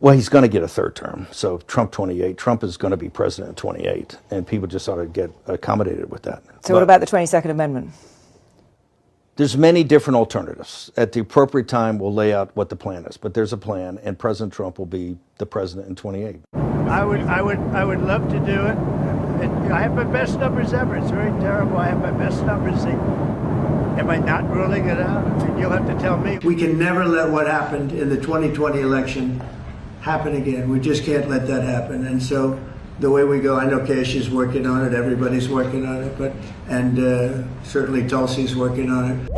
Well, he's going to get a third term. So Trump 28, Trump is going to be president in 28, and people just ought to get accommodated with that. So what about the 22nd Amendment? There's many different alternatives. At the appropriate time, we'll lay out what the plan is, but there's a plan, and President Trump will be the president in 28. I would love to do it. I have my best numbers ever. It's very terrible. I have my best numbers. Am I not ruling it out? I mean, you'll have to tell me. We can never let what happened in the 2020 election happen again. We just can't let that happen. And so the way we go, I know Kashya's working on it, everybody's working on it, and certainly Tulsi's working on it.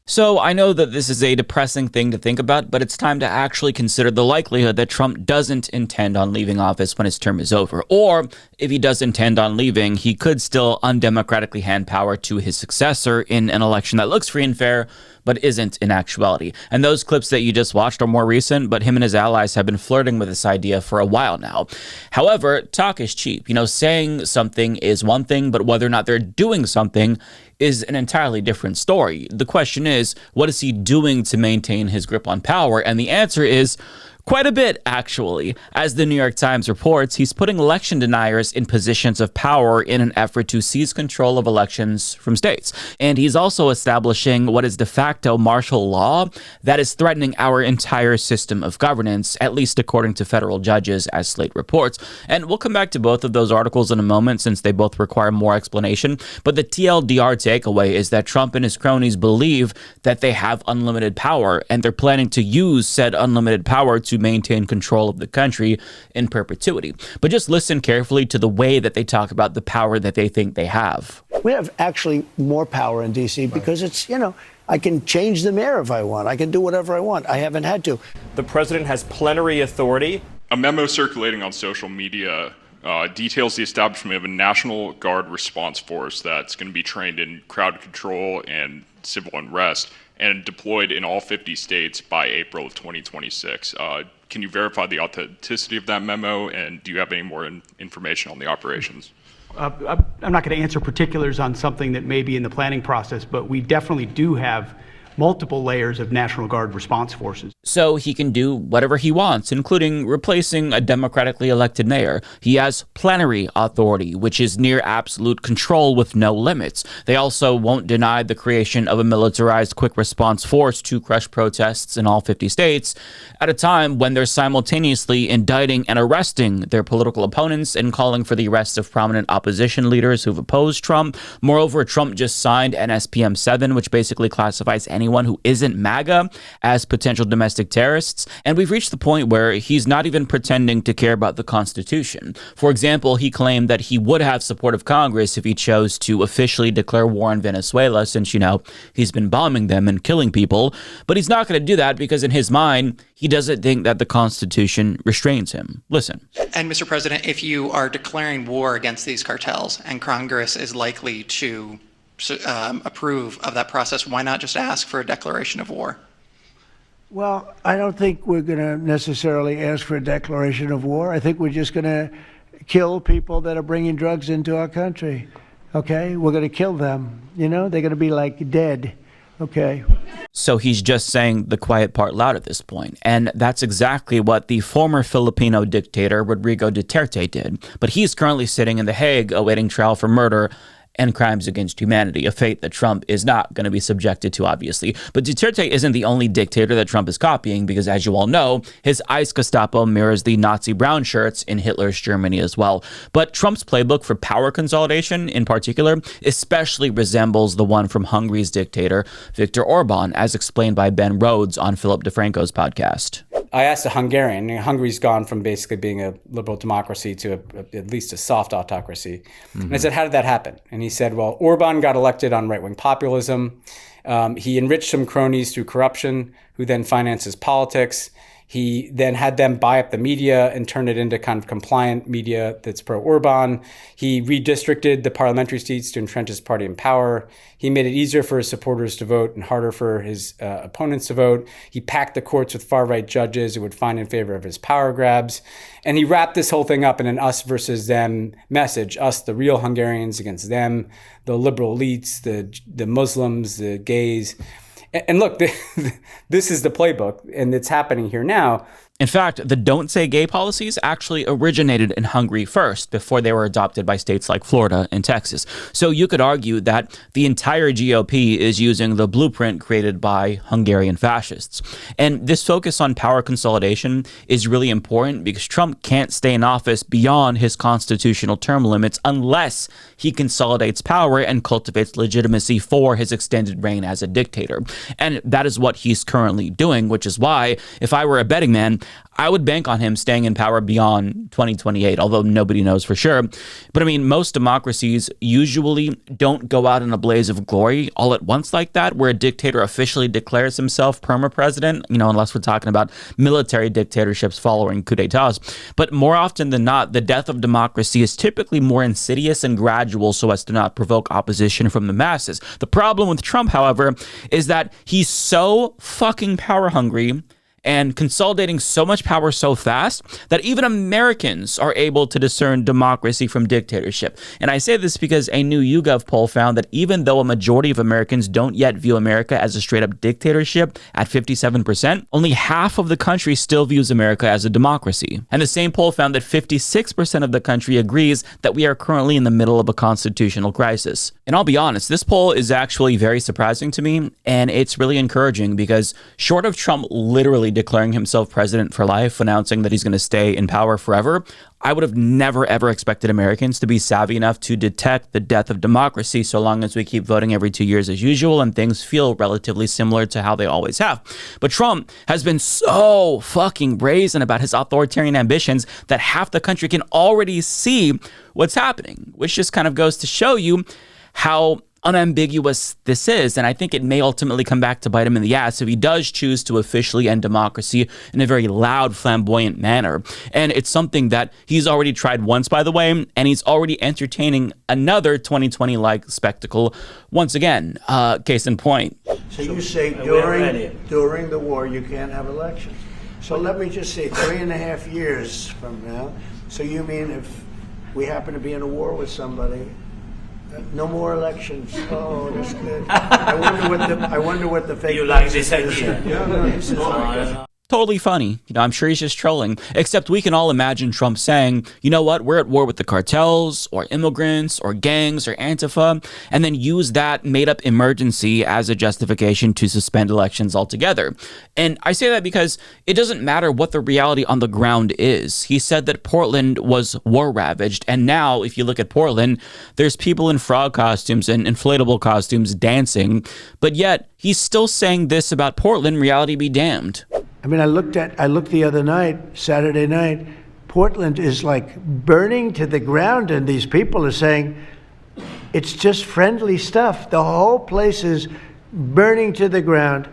So I know that this is a depressing thing to think about, but it's time to actually consider the likelihood that Trump doesn't intend on leaving office when his term is over. Or if he does intend on leaving, he could still undemocratically hand power to his successor in an election that looks free and fair, but isn't in actuality. And those clips that you just watched are more recent, but him and his allies have been flirting with this idea for a while now. However, talk is cheap. Saying something is one thing, but whether or not they're doing something is an entirely different story. The question is, what is he doing to maintain his grip on power? And the answer is quite a bit, actually. As the New York Times reports, he's putting election deniers in positions of power in an effort to seize control of elections from states. And he's also establishing what is de facto martial law that is threatening our entire system of governance, at least according to federal judges, as Slate reports. And we'll come back to both of those articles in a moment, since they both require more explanation. But the TLDR takeaway is that Trump and his cronies believe that they have unlimited power, and they're planning to use said unlimited power to maintain control of the country in perpetuity. But just listen carefully to the way that they talk about the power that they think they have. We have actually more power in D.C. because it's, I can change the mayor if I want. I can do whatever I want. I haven't had to. The president has plenary authority. A memo circulating on social media details the establishment of a National Guard response force that's going to be trained in crowd control and civil unrest and deployed in all 50 states by April of 2026. Can you verify the authenticity of that memo, and do you have any more information on the operations? I'm not going to answer particulars on something that may be in the planning process, but we definitely do have multiple layers of National Guard response forces. So he can do whatever he wants, including replacing a democratically elected mayor. He has plenary authority, which is near absolute control with no limits. They also won't deny the creation of a militarized quick response force to crush protests in all 50 states at a time when they're simultaneously indicting and arresting their political opponents and calling for the arrest of prominent opposition leaders who've opposed Trump. Moreover, Trump just signed NSPM 7, which basically classifies anyone who isn't MAGA as potential domestic terrorists, and we've reached the point where he's not even pretending to care about the Constitution. For example, he claimed that he would have support of Congress if he chose to officially declare war on Venezuela, since, he's been bombing them and killing people, but he's not going to do that because in his mind, he doesn't think that the Constitution restrains him. Listen. And Mr. President, if you are declaring war against these cartels and Congress is likely to approve of that process, why not just ask for a declaration of war? Well, I don't think we're going to necessarily ask for a declaration of war. I think we're just going to kill people that are bringing drugs into our country. Okay? We're going to kill them. They're going to be like dead. Okay. So he's just saying the quiet part loud at this point. And that's exactly what the former Filipino dictator Rodrigo Duterte did. But he's currently sitting in The Hague awaiting trial for murder and crimes against humanity, a fate that Trump is not going to be subjected to, obviously. But Duterte isn't the only dictator that Trump is copying, because as you all know, his ICE Gestapo mirrors the Nazi brown shirts in Hitler's Germany as well. But Trump's playbook for power consolidation, in particular, especially resembles the one from Hungary's dictator, Viktor Orban, as explained by Ben Rhodes on Philip DeFranco's podcast. I asked a Hungarian. Hungary's gone from basically being a liberal democracy to at least a soft autocracy. Mm-hmm. And I said, how did that happen? And he said, well, Orban got elected on right-wing populism. He enriched some cronies through corruption, who then finances politics. He then had them buy up the media and turn it into kind of compliant media that's pro-Orban. He redistricted the parliamentary seats to entrench his party in power. He made it easier for his supporters to vote and harder for his opponents to vote. He packed the courts with far-right judges who would find in favor of his power grabs. And he wrapped this whole thing up in an us versus them message. Us, the real Hungarians, against them, the liberal elites, the Muslims, the gays. And look, this is the playbook, and it's happening here now. In fact, the don't say gay policies actually originated in Hungary first before they were adopted by states like Florida and Texas. So you could argue that the entire GOP is using the blueprint created by Hungarian fascists. And this focus on power consolidation is really important because Trump can't stay in office beyond his constitutional term limits unless he consolidates power and cultivates legitimacy for his extended reign as a dictator. And that is what he's currently doing, which is why, if I were a betting man, I would bank on him staying in power beyond 2028, although nobody knows for sure. But I mean, most democracies usually don't go out in a blaze of glory all at once like that, where a dictator officially declares himself perma-president, unless we're talking about military dictatorships following coups d'etats. But more often than not, the death of democracy is typically more insidious and gradual so as to not provoke opposition from the masses. The problem with Trump, however, is that he's so fucking power hungry and consolidating so much power so fast that even Americans are able to discern democracy from dictatorship. And I say this because a new YouGov poll found that even though a majority of Americans don't yet view America as a straight-up dictatorship at 57%, only half of the country still views America as a democracy. And the same poll found that 56% of the country agrees that we are currently in the middle of a constitutional crisis. And I'll be honest, this poll is actually very surprising to me, and it's really encouraging because short of Trump literally declaring himself president for life, announcing that he's going to stay in power forever, I would have never, ever expected Americans to be savvy enough to detect the death of democracy so long as we keep voting every 2 years as usual and things feel relatively similar to how they always have. But Trump has been so fucking brazen about his authoritarian ambitions that half the country can already see what's happening, which just kind of goes to show you how unambiguous this is, and I think it may ultimately come back to bite him in the ass if he does choose to officially end democracy in a very loud, flamboyant manner. And it's something that he's already tried once, by the way, and he's already entertaining another 2020-like spectacle once again. Case in point. So you say during the war you can't have elections. So let me just say 3.5 years from now. So you mean if we happen to be in a war with somebody, no more elections? Oh, that's good. I wonder what the fake. You like this idea? No, this is Totally funny. I'm sure he's just trolling. Except we can all imagine Trump saying, you know what, we're at war with the cartels or immigrants or gangs or Antifa, and then use that made-up emergency as a justification to suspend elections altogether. And I say that because it doesn't matter what the reality on the ground is. He said that Portland was war-ravaged, and now, if you look at Portland, there's people in frog costumes and inflatable costumes dancing, but yet he's still saying this about Portland, reality be damned. I mean, I looked the other night, Saturday night, Portland is like burning to the ground, and these people are saying it's just friendly stuff. The whole place is burning to the ground.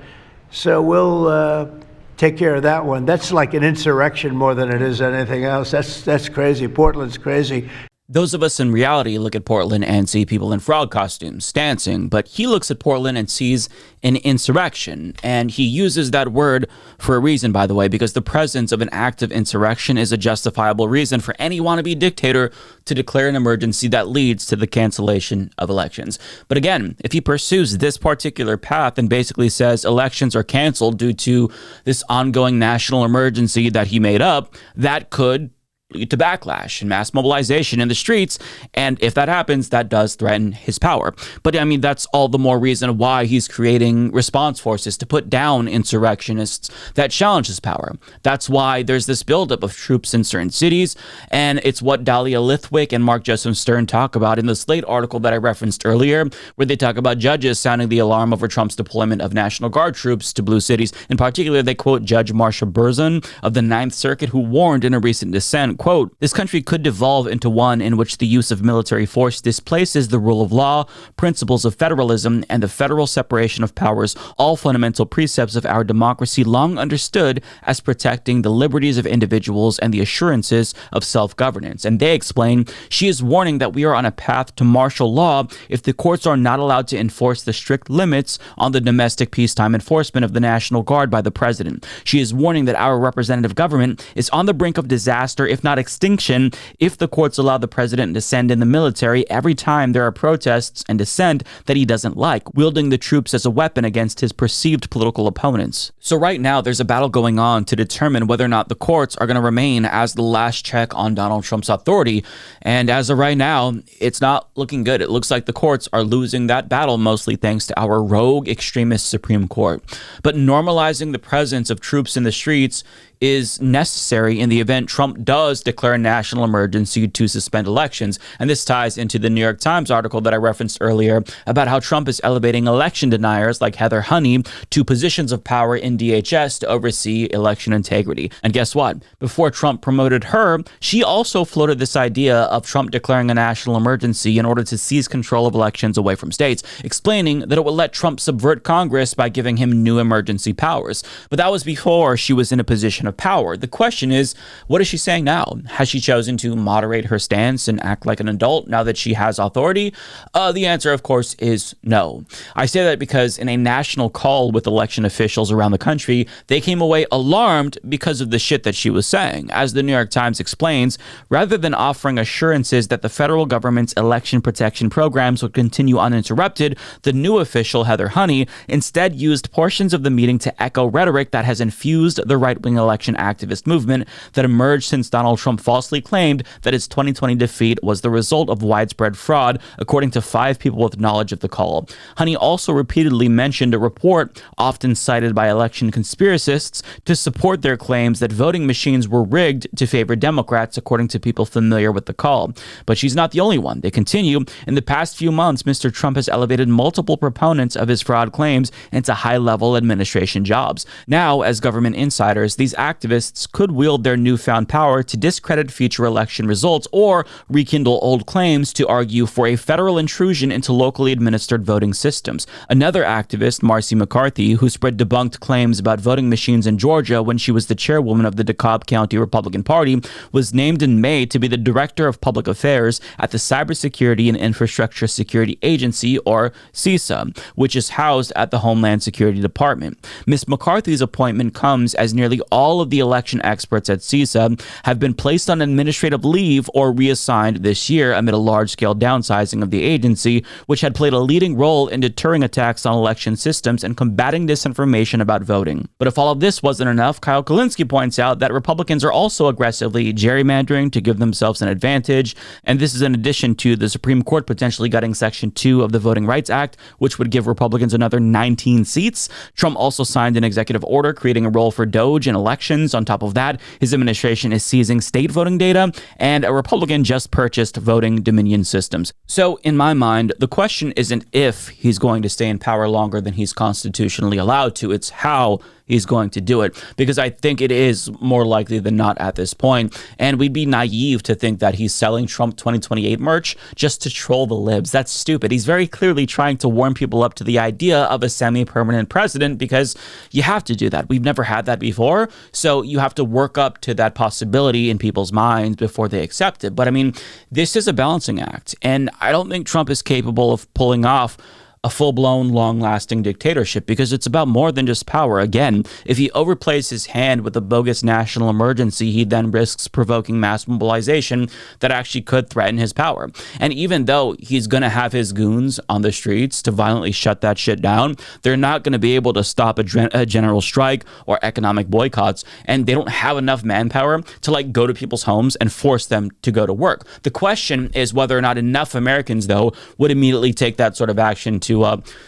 So we'll take care of that one. That's like an insurrection more than it is anything else. That's crazy. Portland's crazy. Those of us in reality look at Portland and see people in frog costumes dancing, but he looks at Portland and sees an insurrection. And he uses that word for a reason, by the way, because the presence of an active insurrection is a justifiable reason for any wannabe dictator to declare an emergency that leads to the cancellation of elections. But again, if he pursues this particular path and basically says elections are canceled due to this ongoing national emergency that he made up, that could lead to backlash and mass mobilization in the streets. And if that happens, that does threaten his power. But I mean, that's all the more reason why he's creating response forces to put down insurrectionists that challenge his power. That's why there's this buildup of troops in certain cities. And it's what Dahlia Lithwick and Mark Joseph Stern talk about in the Slate article that I referenced earlier, where they talk about judges sounding the alarm over Trump's deployment of National Guard troops to blue cities. In particular, they quote Judge Marsha Brazen of the Ninth Circuit, who warned in a recent dissent, quote, "This country could devolve into one in which the use of military force displaces the rule of law, principles of federalism, and the federal separation of powers, all fundamental precepts of our democracy long understood as protecting the liberties of individuals and the assurances of self-governance." And they explain, she is warning that we are on a path to martial law if the courts are not allowed to enforce the strict limits on the domestic peacetime enforcement of the National Guard by the president. She is warning that our representative government is on the brink of disaster if not extinction, if the courts allow the president to send in the military every time there are protests and dissent that he doesn't like, wielding the troops as a weapon against his perceived political opponents. So right now, there's a battle going on to determine whether or not the courts are going to remain as the last check on Donald Trump's authority. And as of right now, it's not looking good. It looks like the courts are losing that battle, mostly thanks to our rogue extremist Supreme Court. But normalizing the presence of troops in the streets is necessary in the event Trump does declare a national emergency to suspend elections. And this ties into the New York Times article that I referenced earlier about how Trump is elevating election deniers like Heather Honey to positions of power in DHS to oversee election integrity. And guess what? Before Trump promoted her, she also floated this idea of Trump declaring a national emergency in order to seize control of elections away from states, explaining that it would let Trump subvert Congress by giving him new emergency powers. But that was before she was in a position of power. The question is, what is she saying now? Has she chosen to moderate her stance and act like an adult now that she has authority? The answer, of course, is no. I say that because in a national call with election officials around the country, they came away alarmed because of the shit that she was saying. As the New York Times explains, rather than offering assurances that the federal government's election protection programs would continue uninterrupted, the new official, Heather Honey, instead used portions of the meeting to echo rhetoric that has infused the right-wing election activist movement that emerged since Donald Trump falsely claimed that his 2020 defeat was the result of widespread fraud, according to 5 people with knowledge of the call. Honey also repeatedly mentioned a report, often cited by election conspiracists, to support their claims that voting machines were rigged to favor Democrats, according to people familiar with the call. But she's not the only one. They continue. In the past few months, Mr. Trump has elevated multiple proponents of his fraud claims into high-level administration jobs. Now, as government insiders, these activists could wield their newfound power to discredit future election results or rekindle old claims to argue for a federal intrusion into locally administered voting systems. Another activist, Marcy McCarthy, who spread debunked claims about voting machines in Georgia when she was the chairwoman of the DeKalb County Republican Party, was named in May to be the Director of Public Affairs at the Cybersecurity and Infrastructure Security Agency, or CISA, which is housed at the Homeland Security Department. Ms. McCarthy's appointment comes as nearly all of the election experts at CISA have been placed on administrative leave or reassigned this year amid a large-scale downsizing of the agency, which had played a leading role in deterring attacks on election systems and combating disinformation about voting. But if all of this wasn't enough, Kyle Kulinski points out that Republicans are also aggressively gerrymandering to give themselves an advantage, and this is in addition to the Supreme Court potentially gutting Section 2 of the Voting Rights Act, which would give Republicans another 19 seats. Trump also signed an executive order creating a role for DOJ in elections. On top of that, his administration is seizing state voting data, and a Republican just purchased voting dominion systems. So, in my mind, the question isn't if he's going to stay in power longer than he's constitutionally allowed to, it's how he's going to do it, because I think it is more likely than not at this point, and we'd be naive to think that he's selling Trump 2028 merch just to troll the libs. That's stupid. He's very clearly trying to warm people up to the idea of a semi-permanent president, because you have to do that. We've never had that before, so you have to work up to that possibility in people's minds before they accept it. But I mean, this is a balancing act, and I don't think Trump is capable of pulling off a full-blown, long-lasting dictatorship, because it's about more than just power. Again, if he overplays his hand with a bogus national emergency, he then risks provoking mass mobilization that actually could threaten his power. And even though he's going to have his goons on the streets to violently shut that shit down, they're not going to be able to stop a general strike or economic boycotts, and they don't have enough manpower to go to people's homes and force them to go to work. The question is whether or not enough Americans, though, would immediately take that sort of action to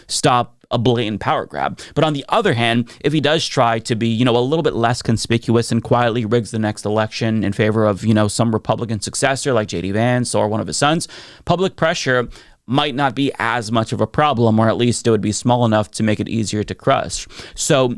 stop a blatant power grab. But on the other hand, if he does try to be, a little bit less conspicuous and quietly rigs the next election in favor of, some Republican successor like J.D. Vance or one of his sons, public pressure might not be as much of a problem, or at least it would be small enough to make it easier to crush. So,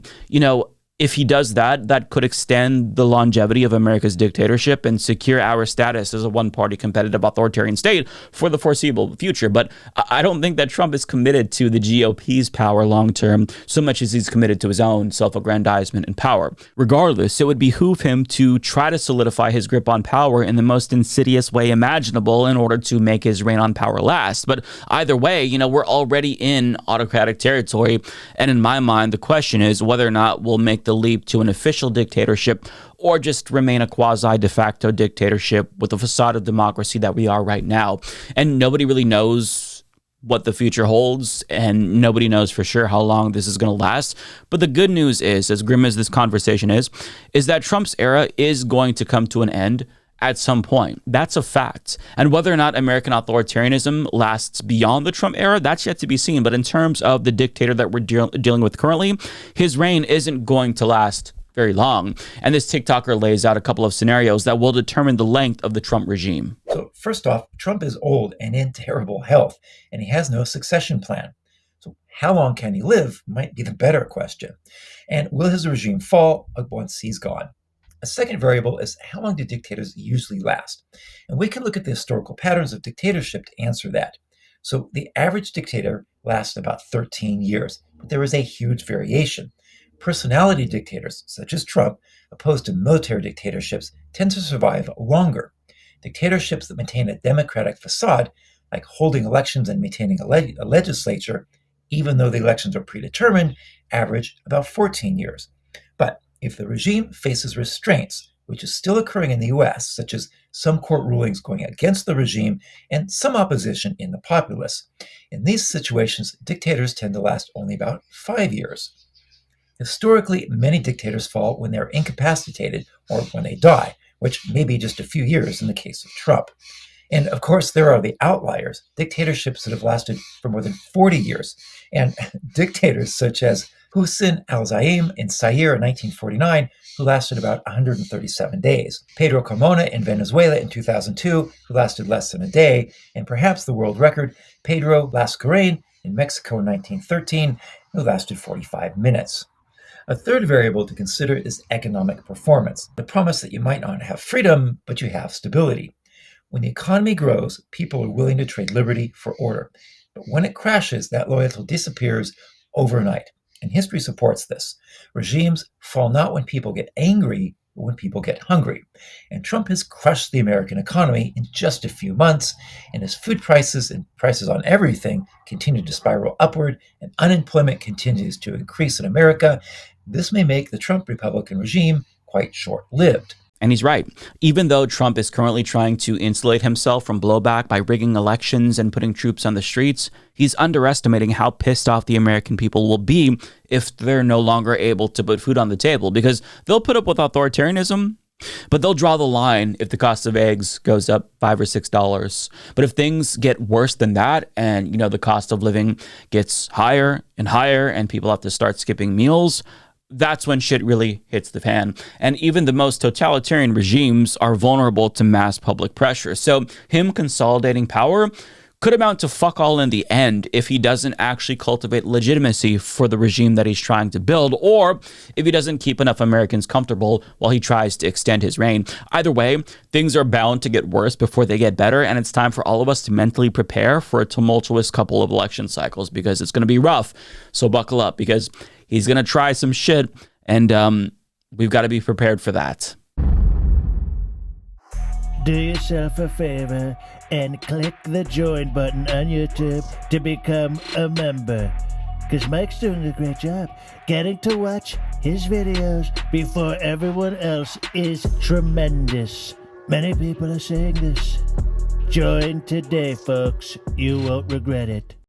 if he does that, that could extend the longevity of America's dictatorship and secure our status as a one-party competitive authoritarian state for the foreseeable future. But I don't think that Trump is committed to the GOP's power long-term so much as he's committed to his own self-aggrandizement and power. Regardless, it would behoove him to try to solidify his grip on power in the most insidious way imaginable in order to make his reign on power last. But either way, we're already in autocratic territory. And in my mind, the question is whether or not we'll make the the leap to an official dictatorship or just remain a quasi de facto dictatorship with the facade of democracy that we are right now. And nobody really knows what the future holds, and nobody knows for sure how long this is going to last. But the good news is, as grim as this conversation is that Trump's era is going to come to an end at some point. That's a fact. And whether or not American authoritarianism lasts beyond the Trump era, that's yet to be seen. But in terms of the dictator that we're dealing with currently, his reign isn't going to last very long. And this TikToker lays out a couple of scenarios that will determine the length of the Trump regime. So first off, Trump is old and in terrible health, and he has no succession plan. So how long can he live might be the better question. And will his regime fall once he's gone? A second variable is how long do dictators usually last? And we can look at the historical patterns of dictatorship to answer that. So the average dictator lasts about 13 years, but there is a huge variation. Personality dictators, such as Trump, opposed to military dictatorships, tend to survive longer. Dictatorships that maintain a democratic facade, like holding elections and maintaining a legislature, even though the elections are predetermined, average about 14 years. But if the regime faces restraints, which is still occurring in the US, such as some court rulings going against the regime and some opposition in the populace, in these situations, dictators tend to last only about 5 years. Historically, many dictators fall when they're incapacitated or when they die, which may be just a few years in the case of Trump. And of course, there are the outliers, dictatorships that have lasted for more than 40 years, and dictators such as Hussein al-Zaim in Zaire in 1949, who lasted about 137 days. Pedro Carmona in Venezuela in 2002, who lasted less than a day. And perhaps the world record, Pedro Lascurain in Mexico in 1913, who lasted 45 minutes. A third variable to consider is economic performance, the promise that you might not have freedom, but you have stability. When the economy grows, people are willing to trade liberty for order. But when it crashes, that loyalty disappears overnight. And history supports this. Regimes fall not when people get angry, but when people get hungry. And Trump has crushed the American economy in just a few months, and as food prices and prices on everything continue to spiral upward and unemployment continues to increase in America, this may make the Trump Republican regime quite short-lived. And he's right. Even though Trump is currently trying to insulate himself from blowback by rigging elections and putting troops on the streets, he's underestimating how pissed off the American people will be if they're no longer able to put food on the table, because they'll put up with authoritarianism, but they'll draw the line if the cost of eggs goes up $5 or $6. But if things get worse than that, and the cost of living gets higher and higher, and people have to start skipping meals, that's when shit really hits the fan. And even the most totalitarian regimes are vulnerable to mass public pressure. So him consolidating power could amount to fuck all in the end if he doesn't actually cultivate legitimacy for the regime that he's trying to build, or if he doesn't keep enough Americans comfortable while he tries to extend his reign. Either way, things are bound to get worse before they get better, and it's time for all of us to mentally prepare for a tumultuous couple of election cycles, because it's going to be rough. So buckle up, because he's going to try some shit, and we've got to be prepared for that. Do yourself a favor and click the join button on YouTube to become a member. Because Mike's doing a great job. Getting to watch his videos before everyone else is tremendous. Many people are saying this. Join today, folks. You won't regret it.